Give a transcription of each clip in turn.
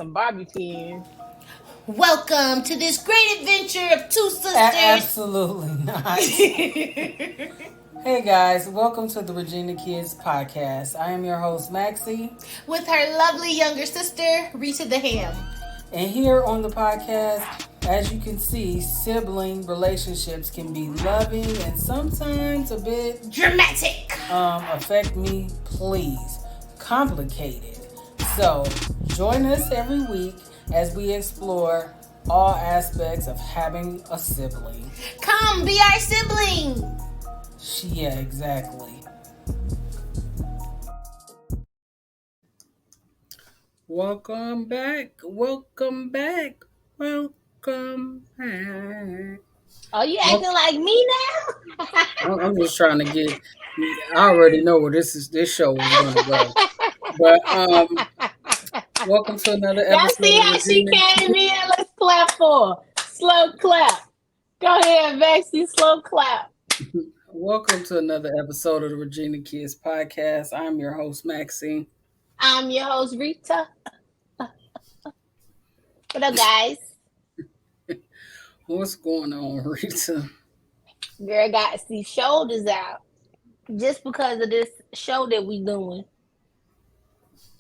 some barbecue. Welcome to this great adventure of two sisters. Absolutely not. Hey guys, welcome to the Regina Kids podcast. I am your host, Maxie. With her lovely younger sister, Rita the H.A.M. And here on the podcast, as you can see, sibling relationships can be loving and sometimes a bit dramatic. Affect me, please. Complicated. So, join us every week as we explore all aspects of having a sibling. Come be our sibling. Yeah, exactly. Welcome back. Welcome back. Welcome back. Oh, you acting like me now? I'm just trying to get. I already know where this show is going to go. But welcome to another Y'all episode see of how she Regina came in? Let's clap for her. Slow clap. Go ahead, Maxie. Slow clap. Welcome to another episode of the Regina Kids podcast. I'm your host, Maxie. I'm your host, Rita. What up, guys? What's going on, Rita? Girl got these shoulders out just because of this show that we doing.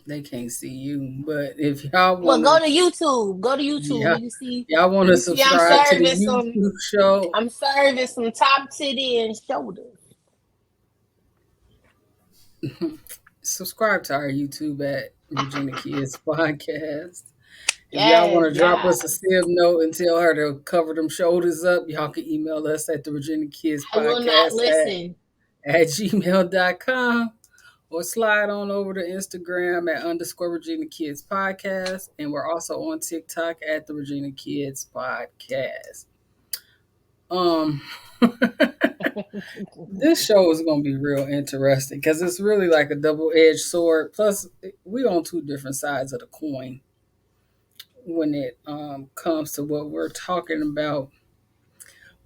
They can't see you, but if y'all Well, want, go to YouTube. Go to YouTube. Yeah, You can see. y'all want to subscribe to the YouTube show. I'm serving some top titty and shoulders. Subscribe to our YouTube at Regina Kids Podcast. If y'all want to drop us a sib note and tell her to cover them shoulders up, y'all can email us at the Regina Kids I will not listen. at gmail.com or slide on over to Instagram at _Regina Kids Podcast. And we're also on TikTok at the Regina Kids Podcast. This show is going to be real interesting because it's really like a double-edged sword. Plus, we on two different sides of the coin when it comes to what we're talking about.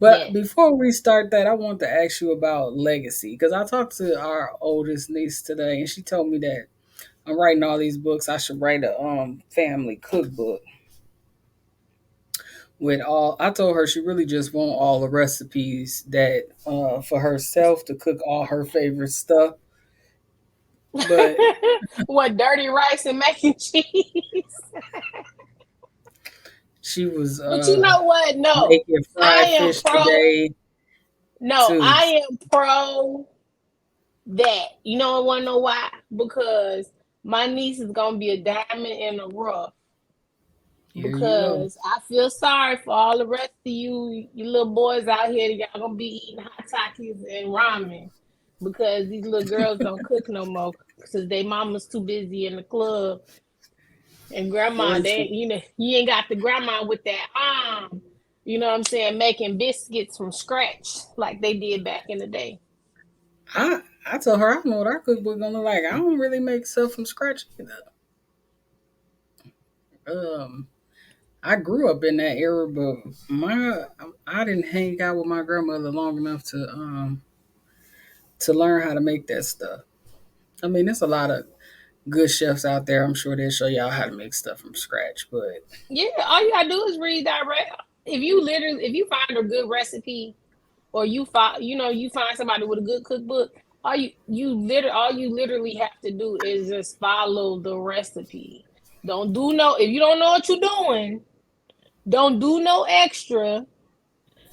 But before we start that, I want to ask you about legacy because I talked to our oldest niece today, and she told me that I'm writing all these books. I should write a family cookbook. I told her she really just want all the recipes that for herself to cook all her favorite stuff. But what, dirty rice and mac and cheese? She was but you know what? No. Making fried fish today. No, too. I am pro that. You know, I want to know why? Because my niece is going to be a diamond in the rough. Because I feel sorry for all the rest of you little boys out here. Y'all gonna be eating hot Takis and ramen because these little girls don't cook no more because their mama's too busy in the club. And grandma, you ain't got the grandma with that you know what I'm saying, making biscuits from scratch like they did back in the day. I told her I know what our cookbook gonna look like. I don't really make stuff from scratch either. I grew up in that era, but I didn't hang out with my grandmother long enough to learn how to make that stuff. I mean, there's a lot of good chefs out there. I'm sure they'll show y'all how to make stuff from scratch. But yeah, all you gotta do is read direct. If you find a good recipe, or you find somebody with a good cookbook, all you literally have to do is just follow the recipe. If you don't know what you're doing, don't do no extra.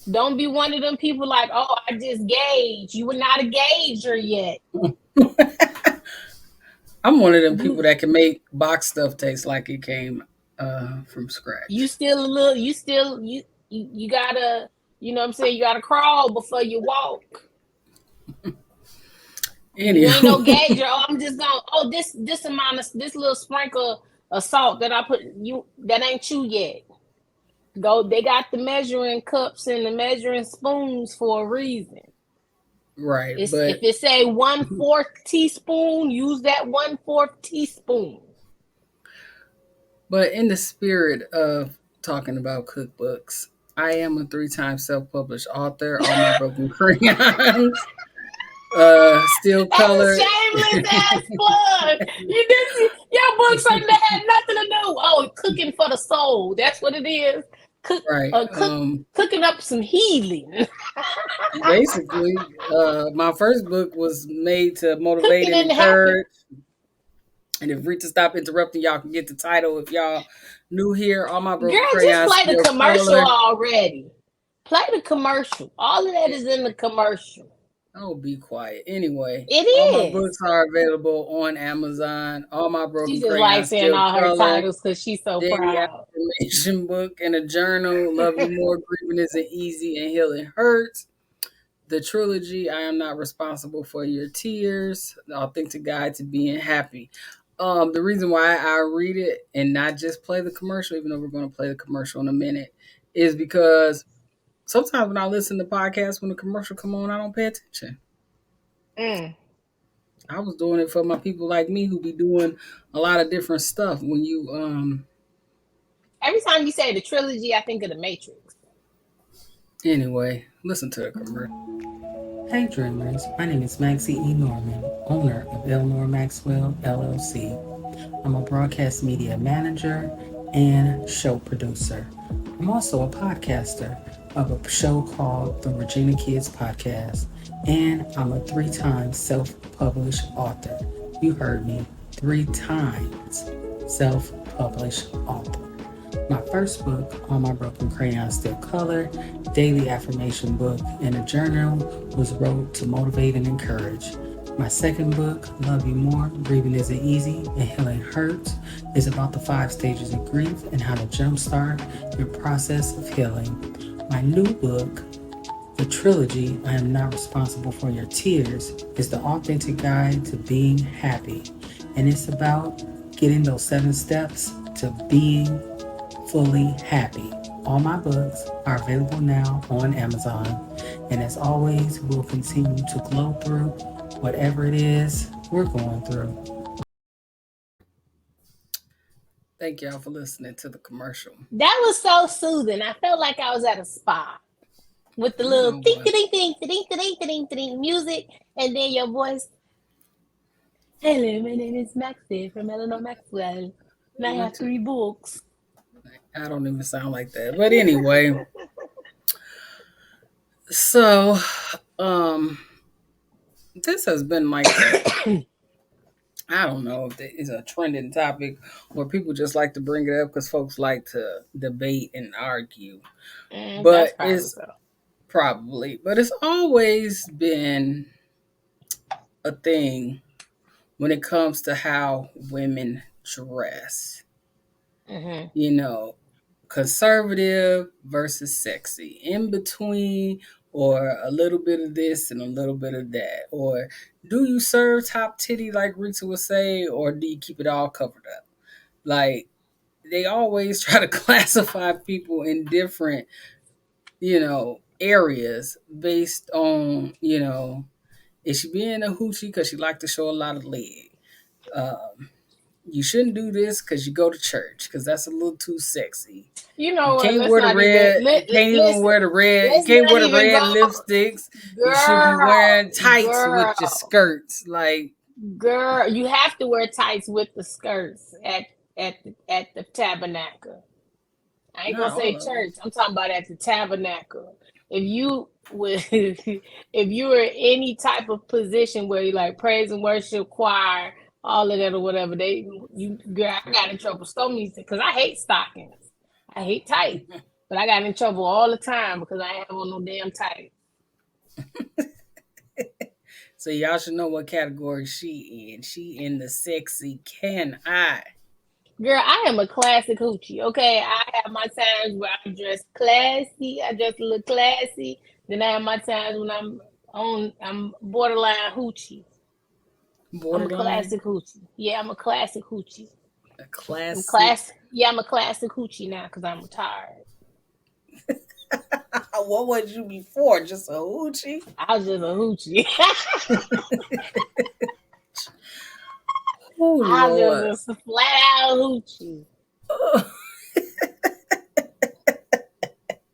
Don't be one of them people like, oh, I just gauge. You were not a gauger yet. I'm one of them people that can make box stuff taste like it came from scratch. You still a little. You gotta. You know what I'm saying? You gotta crawl before you walk. Anyway. You ain't no gauger. Oh, I'm just gonna. Oh, this amount of this little sprinkle of salt that I put. That ain't you yet. They got the measuring cups and the measuring spoons for a reason. Right. If it say 1/4 teaspoon, use that 1/4 teaspoon. But in the spirit of talking about cookbooks, I am a 3-time self-published author. All my broken crayons. Still color. Shameless ass plug. Your books ain't that had nothing to do. Oh, cooking for the soul. That's what it is. Cook, Right. cooking up some healing. Basically, my first book was made to motivate Cooking and in the happy. encourage. And if Rita stop interrupting, y'all can get the title. If y'all new here, all my broken Girl, just crayons play the still commercial color. already. Play the commercial. All of that is in the commercial. Oh, be quiet. Anyway, It all my books is. are available on Amazon. All my She broken just likes crayons saying still all her color. titles because she's so Daily proud. affirmation book and a journal. Love you more. Grieving isn't easy and healing hurts. The trilogy. I am not responsible for your tears. The authentic guide to being happy. The reason why I read it and not just play the commercial, even though we're going to play the commercial in a minute, is because sometimes when I listen to podcasts, when the commercial come on, I don't pay attention. Mm. I was doing it for my people like me who be doing a lot of different stuff. When you Every time you say the trilogy, I think of the Matrix. anyway, listen to the commercial. Hey dreamers, my name is Maxie E. Norman, owner of Eleanor Maxwell LLC. I'm a broadcast media manager and show producer. I'm also a podcaster of a show called the Regina Kids Podcast, and I'm a 3-time self-published author. You heard me, 3 times self-published author. My first book, All My Broken Crayons Still Color, daily affirmation book, and a journal was wrote to motivate and encourage. My second book, Love You More, Grieving Isn't Easy and Healing Hurts, is about the 5 stages of grief and how to jumpstart your process of healing. My new book, the trilogy, I Am Not Responsible for Your Tears, is the authentic guide to being happy. And it's about getting those 7 steps to being fully happy. All my books are available now on Amazon. And as always, we'll continue to glow through whatever it is we're going through. Thank y'all for listening to the commercial. That was so soothing. I felt like I was at a spa with the You little know ding what? ding ding ding ding ding ding music, and then your voice. Hello, my name is Maxie from Eleanor Maxwell, and I have 3 books. I don't even sound like that. But anyway, so um this has been like I don't know if it's a trending topic or people just like to bring it up because folks like to debate and argue. That's But probably it's so. but it's always been a thing when it comes to how women dress. Hmm. You know, conservative versus sexy, in between, or a little bit of this and a little bit of that. Or do you serve top titty like Rita would say, or do you keep it all covered up? Like they always try to classify people in different, areas based on, is she being a hoochie because she like to show a lot of leg? Um, you shouldn't do this because you go to church because that's a little too sexy. You know You what? can't Let's wear the not even red. You can't even listen. wear the red. You Let's can't not wear the even red go, lipsticks. You should be girl. wearing tights with your Girl, skirts. Like, girl. You have to wear tights with the skirts at the tabernacle. I ain't not gonna all say of them. church. I'm talking about at the tabernacle. If you would, if you were in any type of position where you like praise and worship, choir, all of that or whatever, girl, I got in trouble so many because I hate stockings. I hate tights, but I got in trouble all the time because I ain't have on no damn tights. So y'all should know what category she in. She in the sexy. Can I? Girl, I am a classic hoochie. Okay, I have my times where I'm dressed classy. I dress a little classy. Then I have my times when I'm borderline hoochie. I'm a Borderline. classic hoochie. Yeah, I'm a classic hoochie. A classic. I'm class. Yeah, I'm a classic hoochie now because I'm retired. What was you before? Just a hoochie? I was just a hoochie. Oh I was Lord. just a flat out hoochie.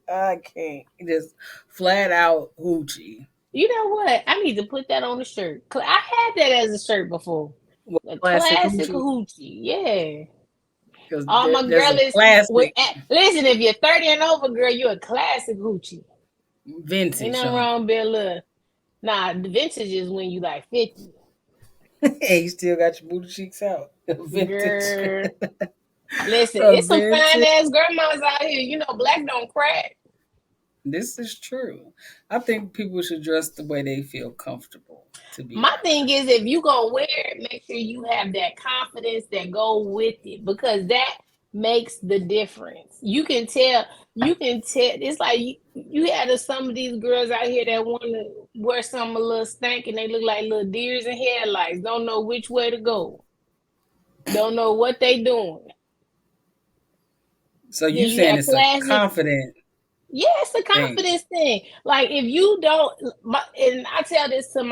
I can't. Just flat out hoochie. You know what? I need to put that on a shirt. 'Cause I had that as a shirt before. Well, A classic classic hoochie, hoochie. Yeah. because All my there's girl a is classic listen, if you're 30 and over, girl, you a classic hoochie. Ain't vintage, nothing huh? wrong with a little. Nah, the vintage is when you like 50. Hey, you still got your booty cheeks out. Vintage. Girl. Listen, A it's some fine vintage. ass grandmas out here. You know, black don't crack. This is true. I think people should dress the way they feel comfortable, to be My thing honest. is, if you gonna wear it, make sure you have that confidence that go with it because that makes the difference. You can tell. You can tell. It's like you had some of these girls out here that want to wear some a little stank and they look like little deers and headlights. Don't know which way to go. Don't know what they doing. So Then you you saying have it's a classic. confident Yeah, it's a thing? confidence thing. Like if you don't, and I tell this to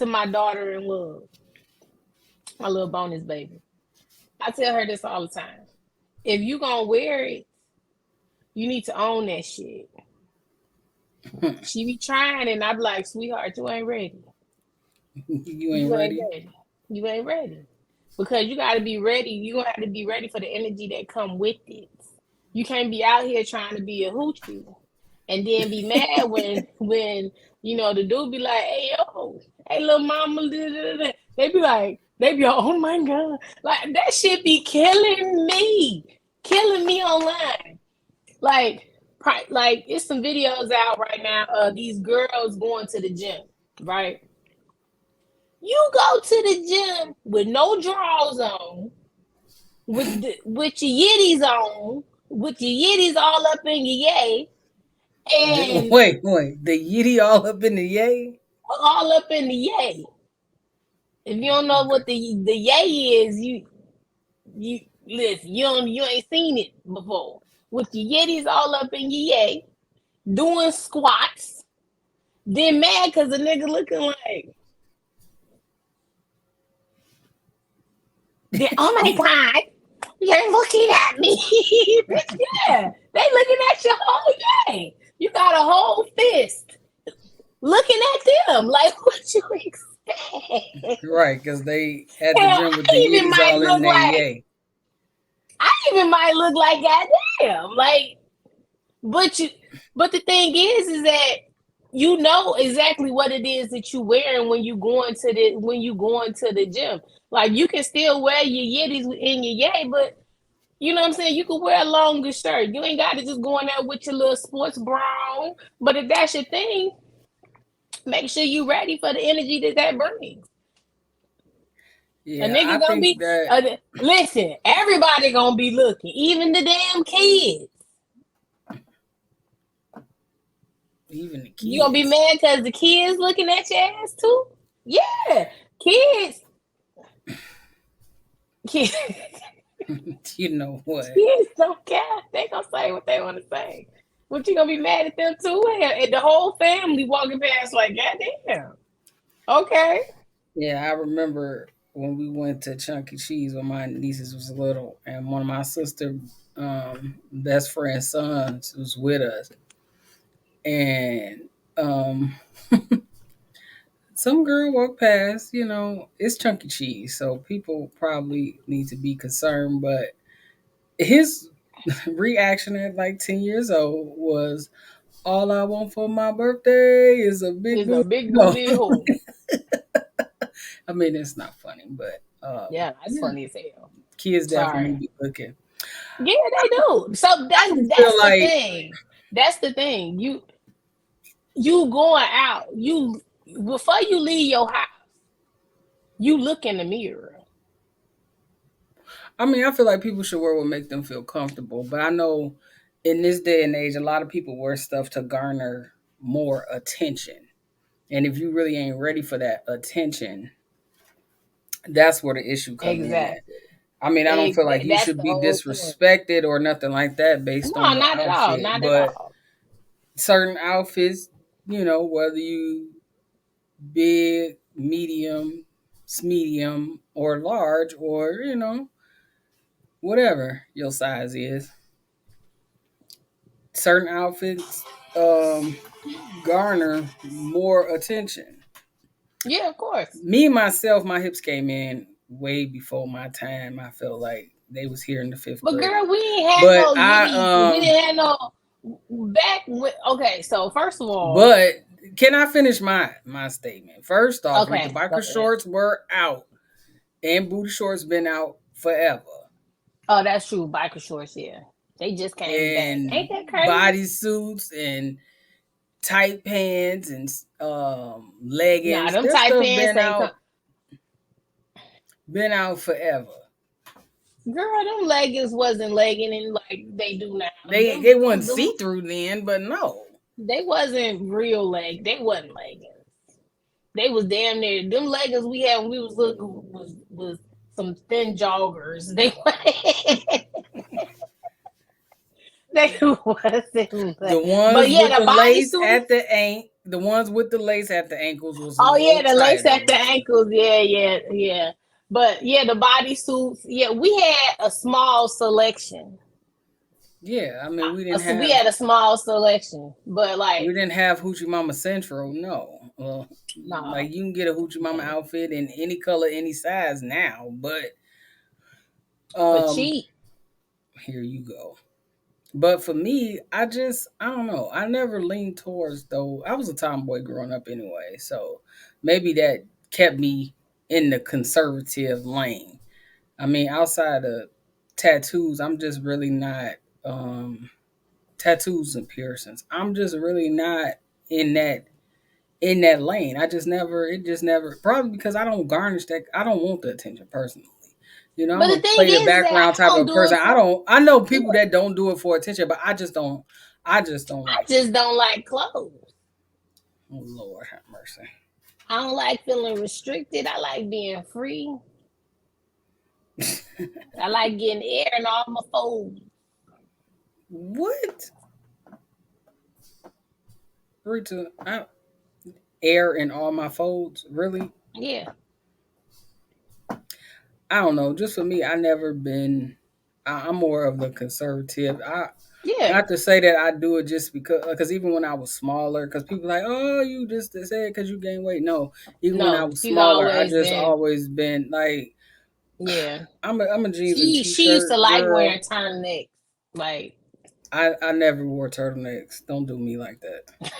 my daughter in law, my little bonus baby. I tell her this all the time. If you gonna wear it, you need to own that shit. She be trying, and I be like, sweetheart, you ain't ready. You ain't You ain't ready. ready. You ain't ready. Because you gotta be ready. You gonna have to be ready for the energy that come with it. You can't be out here trying to be a hoochie and then be mad when the dude be like, hey yo, hey little mama, da, da, da. They be like, oh my god, like that shit be killing me online. Like, like it's some videos out right now of these girls going to the gym, right? You go to the gym with no drawers on, with your yitties on, with your yitties all up in your yay, and Wait. The yitty all up in the yay? all up in the yay. If you don't know Okay. what the yay is, you listen. You ain't seen it before. With your yitties all up in your yay, doing squats, then mad because the nigga looking like, oh my god, you're looking at me. Bitch, yeah, they looking at your whole yay. You got a whole fist looking at them like what you expect. Right, because they at the Hell, gym with the yitties all in their yay. I even might look like goddamn. Like, but you but the thing is that you know exactly what it is that you wearing when you going to the gym. Like you can still wear your yitties in your yay, but you know what I'm saying? You could wear a longer shirt. You ain't got to just go in there with your little sports bra. But if that's your thing, make sure you ready for the energy that brings. A Yeah, I nigga gonna think be that listen, everybody gonna be looking, even the damn kids. even the You gonna be kids, mad because the kids looking at your ass too? Yeah, kids, kids, you know what? kids don't care. They gonna say what they want to say. But you gonna be mad at them too? And the whole family walking past like, goddamn. Okay. Yeah, I remember when we went to Chunky Cheese when my nieces was little, and one of my sister best friend's sons was with us, and some girl walked past. It's Chunky Cheese, so people probably need to be concerned. But his reaction at like 10 years old was, "All I want for my birthday is a big It's a booty." big No, booty hole. I mean it's not funny, but Yeah, that's yeah, funny as hell. kids definitely Sorry. be looking. Yeah, they do. So I that's just feel that's the like, thing. That's the thing. You going out. You before you leave your house, you look in the mirror. I mean, I feel like people should wear what make them feel comfortable. But I know in this day and age, a lot of people wear stuff to garner more attention. And if you really ain't ready for that attention, that's where the issue come in at. Exactly. I mean, I don't feel like you That's should the be whole point. disrespected or nothing like that based on No, your not at all. outfit. Not at But all. certain outfits, whether you big, medium, or large, or whatever your size is, certain outfits garner more attention. Yeah, of course. Me myself, my hips came in way before my time. I felt like they was here in the fifth But grade. girl, we ain't had But no we I didn't have no back when, okay, so first of all, but can I finish my statement? First off, Rita, okay, go biker ahead. shorts were out and booty shorts been out forever. Oh, that's true. Biker shorts, yeah. They just came back. And Ain't that crazy? bodysuits and tight pants and Nah, leggings. them Their tight stuff pants ain't come. been out forever. Girl, them leggings wasn't legging and like they do now. They weren't see through then, but no. They wasn't real leg. They wasn't leggings. They was damn near them leggings we had when we was little was some thin joggers. They they wasn't The like, but ones yeah, with the the lace bodysuit. at the ones with the lace at the ankles was a Oh little yeah, the lace tighter, at the Rita. ankles. Yeah, yeah, yeah. But yeah, the bodysuits. Yeah, we had a small selection. Yeah, I mean So we had a small selection, but we like didn't have Hoochie Mama Central. No, like no, you can get a Hoochie Mama yeah. outfit in any color, any size now. But For um, cheap. here you go. But for me, I don't know. I never leaned towards though. I was a tomboy growing up anyway, so maybe that kept me in the conservative lane. I mean, outside of tattoos, I'm just really not tattoos and piercings. I'm just really not in that lane. I just never it just never probably because I don't garnish that I don't want the attention personally. But I'm the a thing play the is that background I type don't of do person. it for. I know Yeah, people that don't do it for attention, but I just don't I like it. just don't like clothes. Oh Lord have mercy. I don't like feeling restricted. I like being free. I like getting air in all my folds. What? Rita, air in all my folds? Really? Yeah, I don't know. Just for me, I never been. I'm more of the conservative. yeah. Not to say that I do it just because even when I was smaller, because people like, oh, you just said because you gained weight. No, even when I No, was she's smaller, I always just been. always been like, Yeah, I'm a jeans and she used to t-shirt like wearing girl. turtlenecks. Like I never wore turtlenecks. Don't do me like that.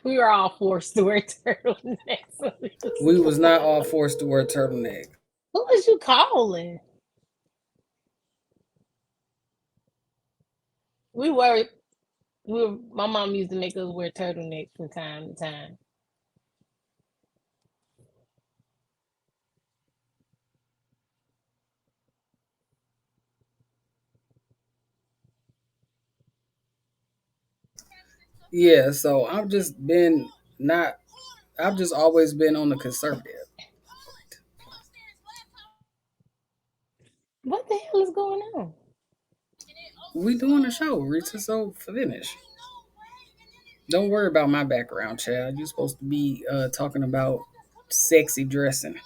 we were all forced to wear turtlenecks when we was We was not little. all forced to wear turtlenecks. Who was you calling? We were. My mom used to make us wear turtlenecks from time to time. Yeah, so I've just been not. I've just always been on the conservative. What the hell is going on? We doing a show, Rita. So finish. Don't worry about my background, child. You're supposed to be talking about sexy dressing.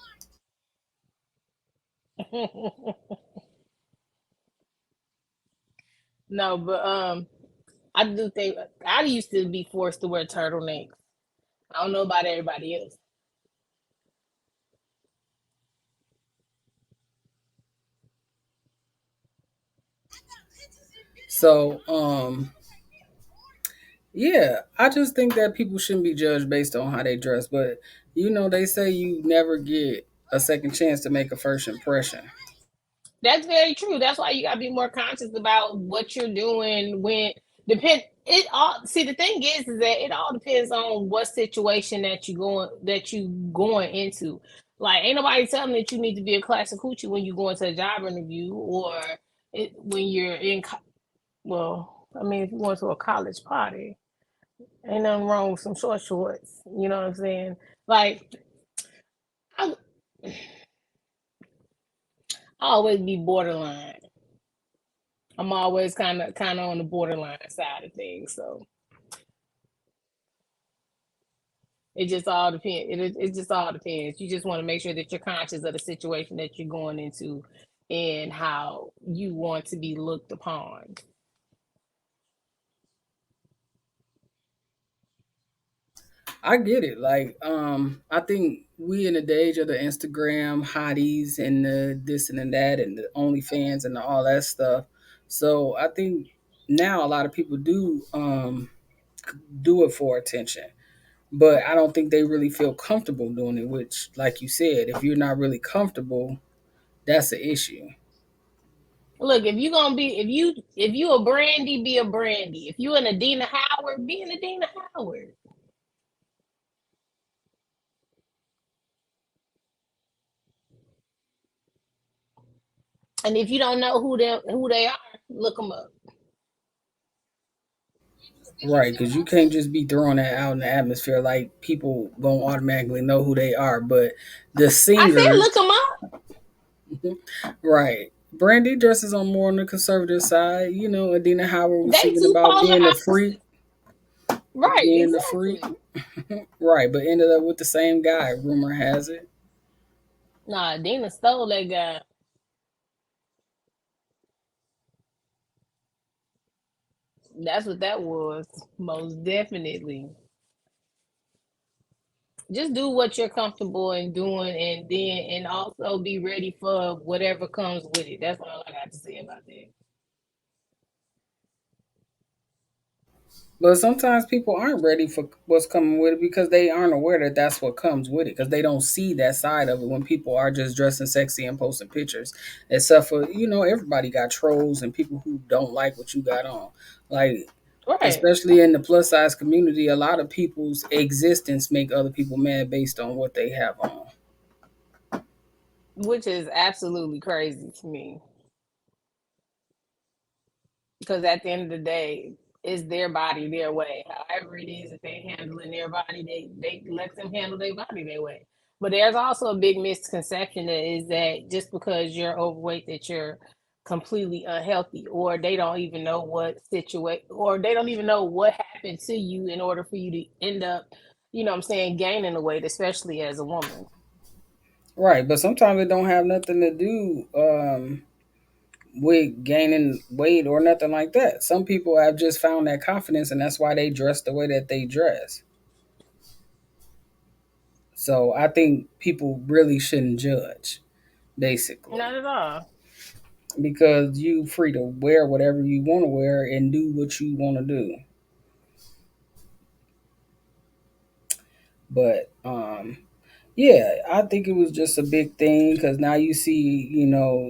No, but I do think I used to be forced to wear turtlenecks. I don't know about everybody else. So, yeah, I just think that people shouldn't be judged based on how they dress. But they say you never get a second chance to make a first impression. That's very true. That's why you gotta be more conscious about what you're doing when depend it all see the thing is that it all depends on what situation that you going into. Like ain't nobody telling that you need to be a classic hoochie when you go into a job interview or when you're well, I mean if you going to a college party, ain't nothing wrong with some short shorts. You know what I'm saying? Like I I always be borderline. I'm always kind of on the borderline side of things. So it just all depends. It just all depends. You just want to make sure that you're conscious of the situation that you're going into and how you want to be looked upon. I get it. Like, I think we in the age of the Instagram hotties and the this and the that and the OnlyFans and all that stuff. So I think now a lot of people do it for attention, but I don't think they really feel comfortable doing it. Which, like you said, if you're not really comfortable, that's the issue. Look, if you gonna be if you a Brandy, be a Brandy. If you an Adina Howard, be an Adina Howard. And if you don't know who they are, look them up. Right, because you can't just be throwing that out in the atmosphere like people gonna automatically know who they are. But the I said look singers, them up. right? Brandy dresses on more on the conservative side. You know, Adina Howard was They singing too about polar being a freak, opposite. Right, being a freak, exactly. right? But ended up with the same guy. Rumor has it. Nah, Dina stole that guy. That's what that was. Most definitely. Just do what you're comfortable in doing, and also be ready for whatever comes with it. That's all I got to say about that. But sometimes people aren't ready for what's coming with it because they aren't aware that that's what comes with it because they don't see that side of it when people are just dressing sexy and posting pictures. Except for, everybody got trolls and people who don't like what you got on. Like, Right. especially in the plus size community, a lot of people's existence make other people mad based on what they have on. Which is absolutely crazy to me. Because at the end of the day, it's their body, their way. However it is that they handling their body, they let them handle their body their way. But there's also a big misconception that is that just because you're overweight that you're completely unhealthy, or they don't even know what situation, or they don't even know what happened to you in order for you to end up, what I'm saying, gaining the weight, especially as a woman. Right, but sometimes it don't have nothing to do with gaining weight or nothing like that. Some people have just found that confidence and that's why they dress the way that they dress. So I think people really shouldn't judge, Not basically, at all. because you free to wear whatever you want to wear and do what you want to do. But yeah, I think it was just a big thing because now you see,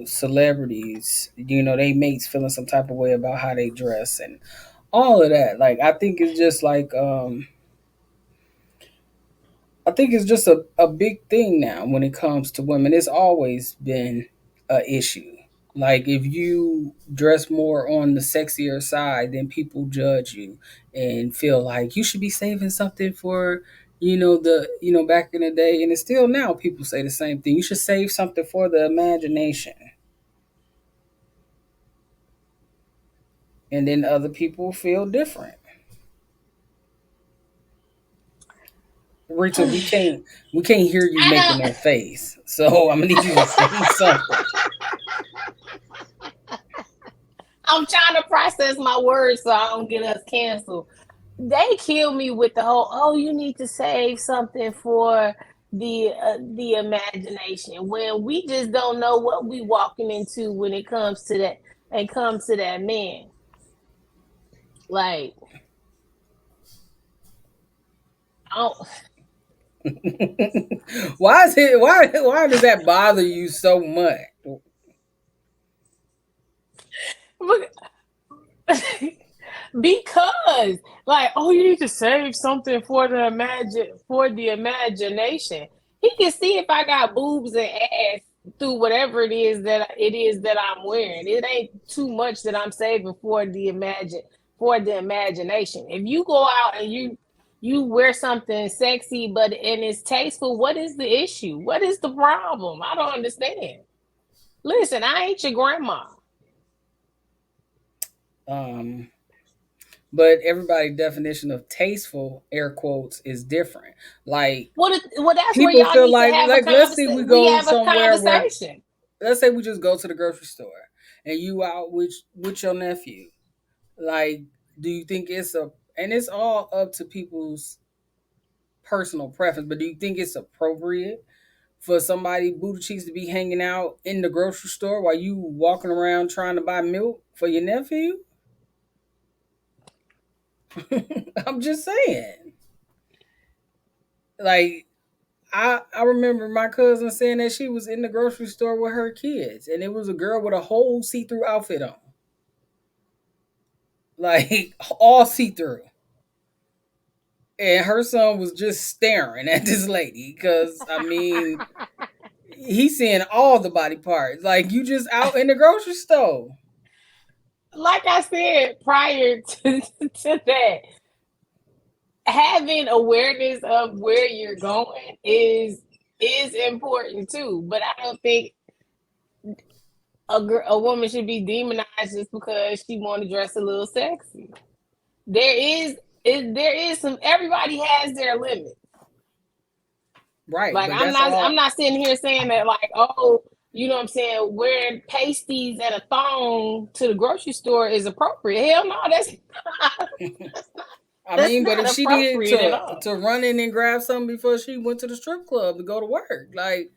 celebrities, they mates feeling some type of way about how they dress and all of that. Like I think it's just like I think it's just a big thing now when it comes to women. It's always been a issue. Like if you dress more on the sexier side, then people judge you and feel like you should be saving something for, back in the day, and it's still now people say the same thing. You should save something for the imagination. And then other people feel different. Rachel, we can't hear you I making don't. that face. So I'm gonna need you to say something. I'm trying to process my words so I don't get us canceled. They kill me with the whole, oh, you need to save something for the imagination, when we just don't know what we walking into when it comes to that and comes to that man. Like, I don't. why does that bother you so much? Because, like, oh, you need to save something for the imagination. He can see if I got boobs and ass through whatever it is that I'm wearing. It ain't too much that I'm saving for the imagination. If you go out and you wear something sexy and it's tasteful, what is the issue? What is the problem? I don't understand. Listen, I ain't your grandma. Um, but everybody's definition of tasteful, air quotes, is different. Like Well, that's where people y'all feel need to like have a like let's say we conversation. We go have a somewhere where conversation. let's say we just go to the grocery store and you out with your nephew. Like, do you think it's a and it's all up to people's personal preference, but do you think it's appropriate for somebody booty cheeks to be hanging out in the grocery store while you walking around trying to buy milk for your nephew? I'm just saying. Like I remember my cousin saying that she was in the grocery store with her kids, and it was a girl with a whole see through outfit on, like all see through, and her son was just staring at this lady because I mean he's seeing all the body parts. Like you just out in the grocery store. Like I said prior to that, having awareness of where you're going is important too. But I don't think a woman should be demonized just because she want to dress a little sexy. There is there is some, everybody has their limit. Right, Like but that's I'm all. not sitting here saying that like, oh, you know what I'm saying, wearing pasties and a thong to the grocery store is appropriate. Hell no, I that's mean, but not if she needed appropriate at all. to run in and grab something before she went to the strip club to go to work, like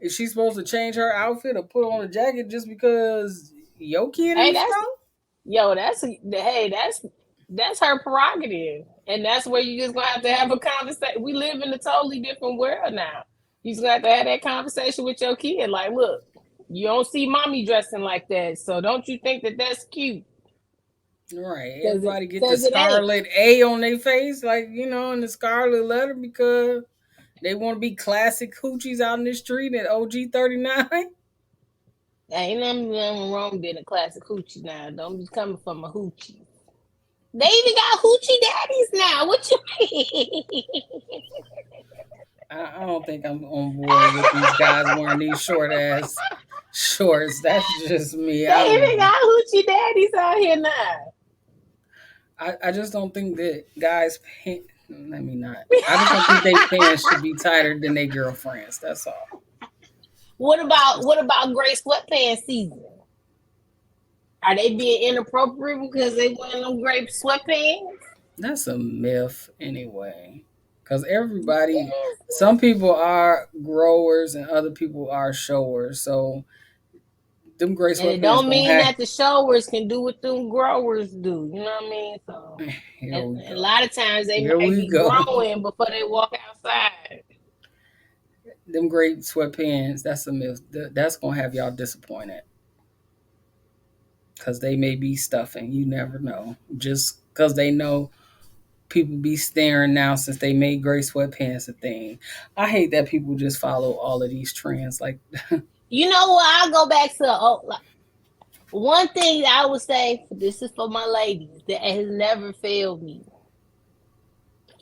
is she supposed to change her outfit or put on a jacket just because your kid in Hey, the that's store? yo, hey, that's her prerogative. And that's where you just gonna have a conversation. We live in a totally different world now. You just gonna have that conversation with your kid. Like, look, you don't see mommy dressing like that, so don't you think that that's cute? Right. Because Everybody get the it ain't. scarlet A on their face, like, and the scarlet letter because they want to be classic hoochies out in the street at OG 39. Ain't nothing wrong being a classic hoochie now. Don't be coming from a hoochie. They even got hoochie daddies now. What you mean? I don't think I'm on board with these guys wearing these short ass shorts. That's just me. They I don't even know. got hoochie daddies out here now. I just don't think that guys pants. Let me not. I just don't think they pants should be tighter than their girlfriends. That's all. What about gray sweatpants season? Are they being inappropriate because they wearing them gray sweatpants? That's a myth anyway. Because It everybody, is. some people are growers and other people are showers. So them gray And it sweatpants don't gonna mean have. that the showers can do what them growers do. You know what I mean? So, Here and we a go. lot of times they Here might we be go. growing before they walk outside. Them great sweatpants. That's a myth. That's gonna have y'all disappointed. Because they may be stuffing. You never know. Just because they know people be staring now since they made gray sweatpants a thing. I hate that people just follow all of these trends. Like, You know what? I'll go back to one thing that I would say. This is for my ladies that has never failed me.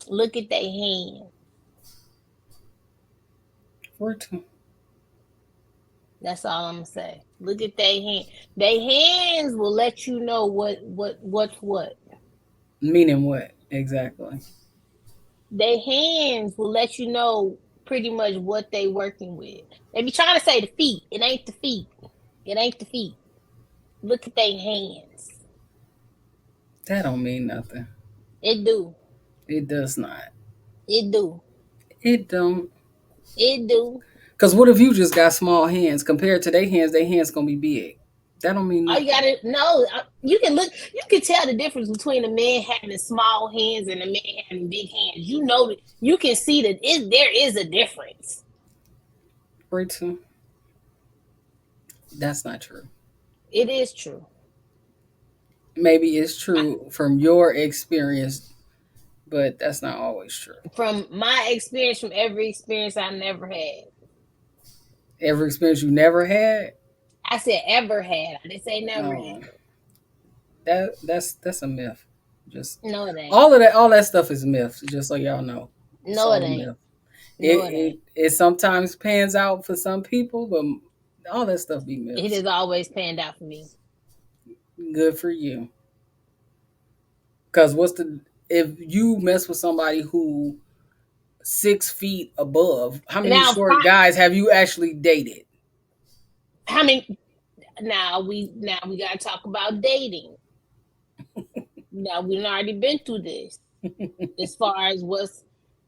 Look at their hands. where to? That's all I'm gonna say. Look at their hand. Their hands will let you know what's what. Meaning what exactly? Their hands will let you know pretty much what they working with. They be trying to say the feet. It ain't the feet. It ain't the feet. Look at their hands. That don't mean nothing. It do. It does not. It do. It don't. It do. Cause what if you just got small hands compared to their hands? Their hands gonna be big. That don't mean All you nothing. gotta know, you can look, you can tell the difference between a man having small hands and a man having big hands. You know that you can see that there is a difference. Rachel, that's not true. It is true. Maybe it's true from your experience, but that's not always true. From my experience, from every experience I never had. Every experience you never had, I said ever had. I didn't say never um, had. that's a myth. Just No, it ain't. all that stuff is myths. Just so y'all know, it's No, it all ain't. myth. No, it ain't. It sometimes pans out for some people, but all that stuff be It myths. has always panned out for me. Good for you. Cause what's the if you mess with somebody who 6 feet above, how many Now, short guys have you actually dated? how many? Now we gotta talk about dating. Now we've already been through this. As far as what's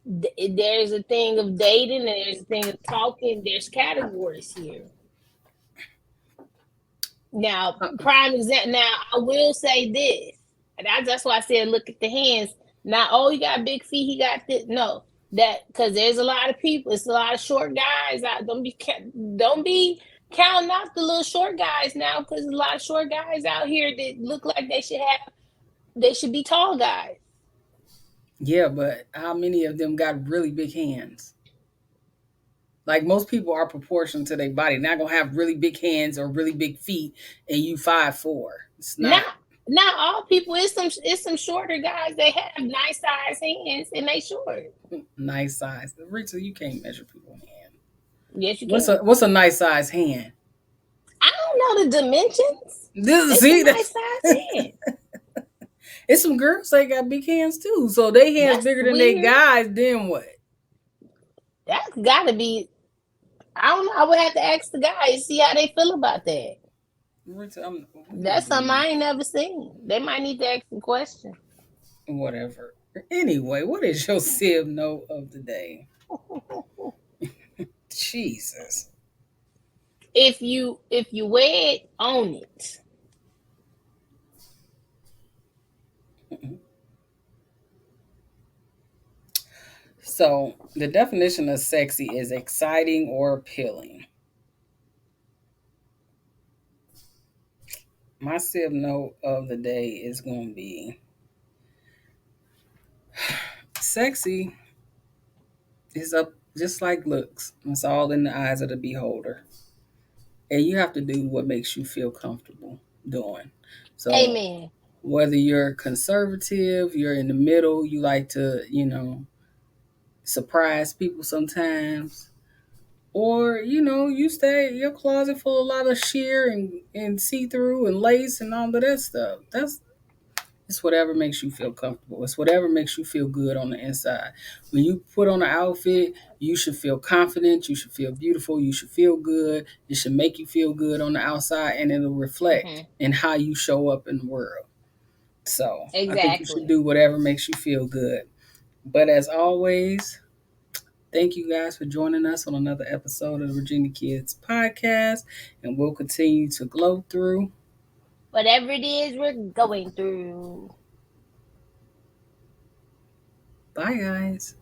There's a thing of dating, and there's a thing of talking. There's categories here. Now, Uh, prime example. Now, I will say this, and that's why I said look at the hands. Not oh, he got big feet, he got this. No, that because there's a lot of people. It's a lot of short guys out. Don't be counting out the little short guys now, because a lot of short guys out here that look like they should be tall guys. yeah, but how many of them got really big hands? Like most people are proportional to their body. Not gonna have really big hands or really big feet, and you 5'4". It's not Not all people. It's some shorter guys. They have nice size hands and they short. nice size. Rita, you can't measure people's hand. Yes, you What's can. a nice size hand? I don't know the dimensions. This It's a see nice that's size hand. it's some girls they got big hands too. So they hands That's bigger than they weird. guys. Then what? That's gotta be. I don't know. I would have to ask the guys, see how they feel about that. Rita, we gonna That's something do I ain't never seen. They might need to ask the question. whatever. Anyway, what is your sib note of the day? Jesus. If you wear it, own it. So the definition of sexy is exciting or appealing. My sib note of the day is going to be sexy is up just like looks. It's all in the eyes of the beholder. And you have to do what makes you feel comfortable doing. So Amen. whether you're conservative, you're in the middle, you like to, surprise people sometimes, or you stay in your closet full of a lot of sheer and see-through and lace and all of that stuff. It's whatever makes you feel comfortable. It's whatever makes you feel good on the inside. When you put on an outfit, you should feel confident, you should feel beautiful, you should feel good. It should make you feel good on the outside, and it'll reflect Hmm. in how you show up in the world. So I think you should Exactly. do whatever makes you feel good. But as always, thank you guys for joining us on another episode of the Virginia Kids Podcast, and we'll continue to glow through. Whatever it is we're going through. Bye, guys.